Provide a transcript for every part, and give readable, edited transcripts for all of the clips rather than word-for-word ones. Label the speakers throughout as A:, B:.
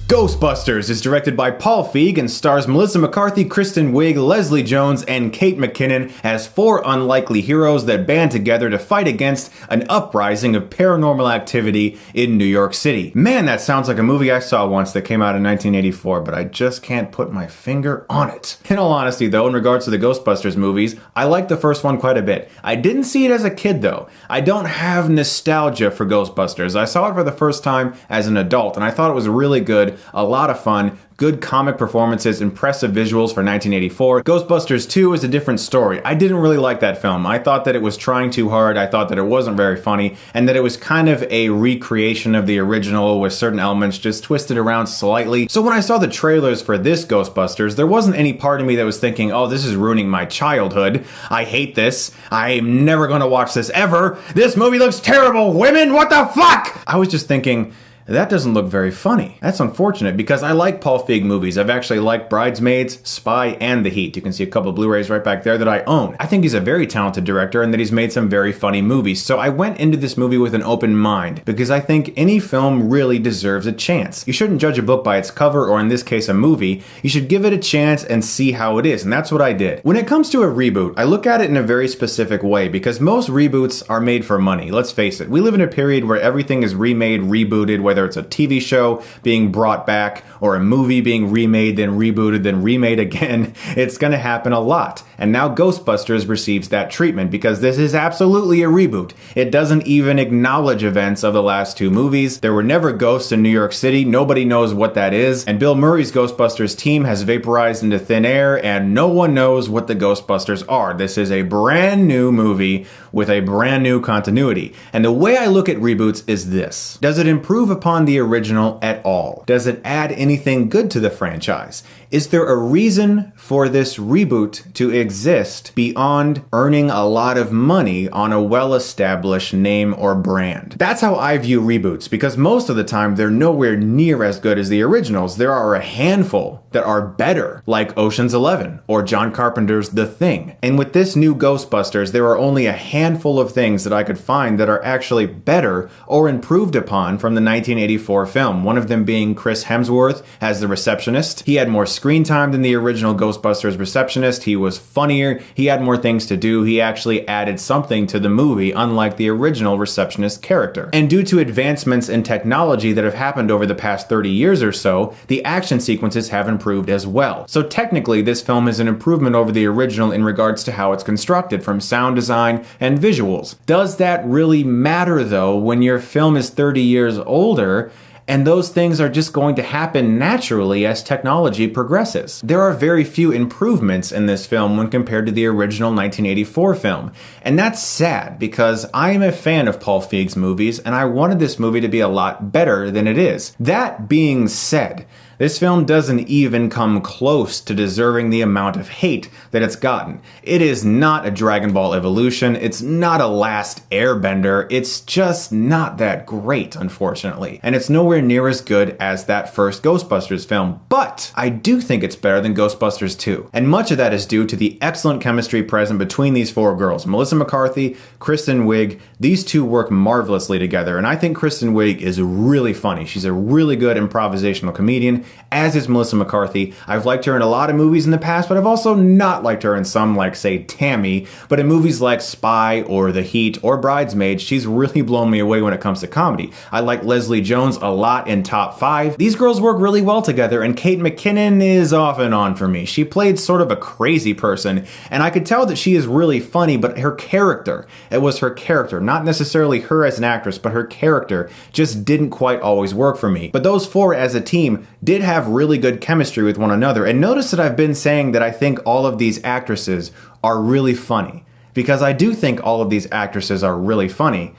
A: Ghostbusters is directed by Paul Feig and stars Melissa McCarthy, Kristen, Wiig, Leslie Jones, and Kate McKinnon as four unlikely heroes that band together to fight against an uprising of paranormal activity in New York City. Man, that sounds like a movie I saw once that came out in 1984, but I just can't put my finger on it. In all honesty though, in regards to the Ghostbusters movies, I like the first one quite a bit. I didn't see it as a kid though. I don't have nostalgia for Ghostbusters. I saw it for the first time as an adult and I thought it was really good. A lot of fun, good comic performances, impressive visuals for 1984. Ghostbusters 2 is a different story. I didn't really like that film. I thought that it was trying too hard, I thought that it wasn't very funny, and that it was kind of a recreation of the original with certain elements just twisted around slightly. So when I saw the trailers for this Ghostbusters, there wasn't any part of me that was thinking, oh, this is ruining my childhood. I hate this. I'm never gonna watch this ever. This movie looks terrible. Women, what the fuck? I was just thinking, that doesn't look very funny. That's unfortunate because I like Paul Feig movies. I've actually liked Bridesmaids, Spy, and The Heat. You can see a couple of Blu-rays right back there that I own. I think he's a very talented director and that he's made some very funny movies. So I went into this movie with an open mind because I think any film really deserves a chance. You shouldn't judge a book by its cover, or in this case a movie. You should give it a chance and see how it is, and that's what I did. When it comes to a reboot, I look at it in a very specific way because most reboots are made for money. Let's face it. We live in a period where everything is remade, rebooted, whether it's a TV show being brought back or a movie being remade, then rebooted, then remade again. It's gonna happen a lot. And now Ghostbusters receives that treatment because this is absolutely a reboot. It doesn't even acknowledge events of the last two movies. There were never ghosts in New York City. Nobody knows what that is. And Bill Murray's Ghostbusters team has vaporized into thin air and no one knows what the Ghostbusters are. This is a brand new movie with a brand new continuity. And the way I look at reboots is this. Does it improve upon the original at all? Does it add anything good to the franchise? Is there a reason for this reboot to exist beyond earning a lot of money on a well-established name or brand? That's how I view reboots, because most of the time they're nowhere near as good as the originals. There are a handful that are better, like Ocean's 11 or John Carpenter's The Thing. And with this new Ghostbusters, there are only a handful of things that I could find that are actually better or improved upon from the 1984 film. One of them being Chris Hemsworth as the receptionist. He had more screen time than the original Ghostbusters receptionist. He was funnier. He had more things to do. He actually added something to the movie, unlike the original receptionist character. And due to advancements in technology that have happened over the past 30 years or so, the action sequences have improved as well. So technically, this film is an improvement over the original in regards to how it's constructed, from sound design and visuals. Does that really matter though when your film is 30 years older and those things are just going to happen naturally as technology progresses? There are very few improvements in this film when compared to the original 1984 film. And that's sad because I am a fan of Paul Feig's movies and I wanted this movie to be a lot better than it is. That being said, this film doesn't even come close to deserving the amount of hate that it's gotten. It is not a Dragon Ball Evolution, it's not a Last Airbender, it's just not that great, unfortunately. And it's nowhere near as good as that first Ghostbusters film, but I do think it's better than Ghostbusters 2. And much of that is due to the excellent chemistry present between these four girls. Melissa McCarthy, Kristen Wiig, these two work marvelously together, and I think Kristen Wiig is really funny. She's a really good improvisational comedian, as is Melissa McCarthy. I've liked her in a lot of movies in the past, but I've also not liked her in some, like, say, Tammy. But in movies like Spy or The Heat or Bridesmaids, she's really blown me away when it comes to comedy. I like Leslie Jones a lot in Top 5. These girls work really well together, and Kate McKinnon is off and on for me. She played sort of a crazy person, and I could tell that she is really funny, but her character, it was her character, not necessarily her as an actress, but her character just didn't quite always work for me. But those four as a team did have really good chemistry with one another. And notice that I've been saying that I think all of these actresses are really funny, because I do think all of these actresses are really funny,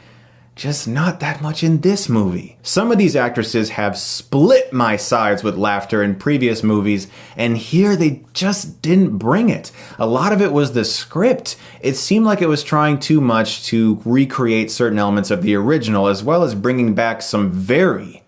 A: just not that much in this movie. Some of these actresses have split my sides with laughter in previous movies, and here they just didn't bring it. A lot of it was the script. It seemed like it was trying too much to recreate certain elements of the original, as well as bringing back some very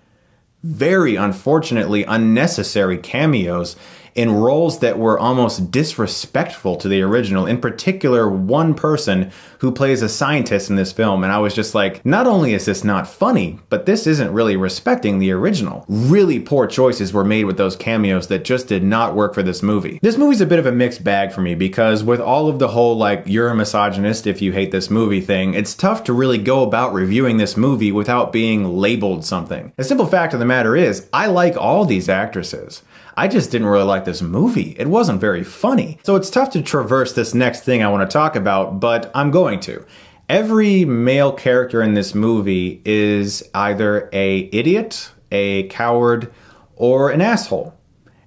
A: unfortunately unnecessary cameos in roles that were almost disrespectful to the original. In particular, one person who plays a scientist in this film, and I was just like, not only is this not funny, but this isn't really respecting the original. Really poor choices were made with those cameos that just did not work for this movie. This movie's a bit of a mixed bag for me because with all of the whole like, you're a misogynist if you hate this movie thing, it's tough to really go about reviewing this movie without being labeled something. The simple fact of the matter is, I like all these actresses. I just didn't really like this movie. It wasn't very funny. So it's tough to traverse this next thing I want to talk about, but I'm going to. Every male character in this movie is either an idiot, a coward, or an asshole.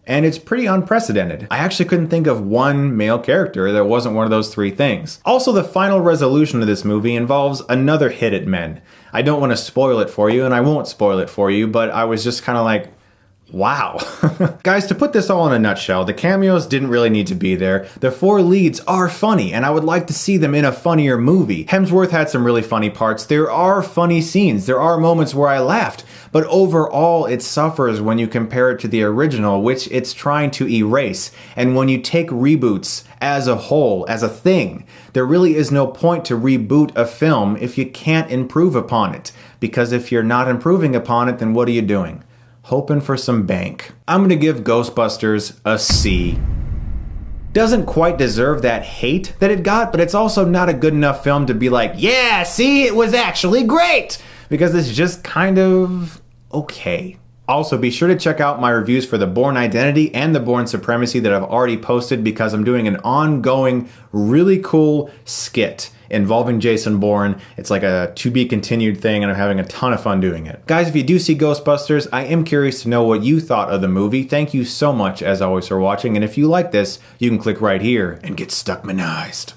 A: And it's pretty unprecedented. I actually couldn't think of one male character that wasn't one of those three things. Also, the final resolution of this movie involves another hit at men. I don't want to spoil it for you, and I won't spoil it for you, but I was just kind of like, wow. Guys, to put this all in a nutshell, the cameos didn't really need to be there. The four leads are funny, and I would like to see them in a funnier movie. Hemsworth had some really funny parts. There are funny scenes. There are moments where I laughed. But overall, it suffers when you compare it to the original, which it's trying to erase. And when you take reboots as a whole, as a thing, there really is no point to reboot a film if you can't improve upon it. Because if you're not improving upon it, then what are you doing? Hoping for some bank. I'm gonna give Ghostbusters a C. Doesn't quite deserve that hate that it got, but it's also not a good enough film to be like, yeah, see, it was actually great! Because it's just kind of okay. Also, be sure to check out my reviews for The Bourne Identity and The Bourne Supremacy that I've already posted because I'm doing an ongoing, really cool skit involving Jason Bourne. It's like a to-be-continued thing, and I'm having a ton of fun doing it. Guys, if you do see Ghostbusters, I am curious to know what you thought of the movie. Thank you so much, as always, for watching, and if you like this, you can click right here and get Stuckmanized.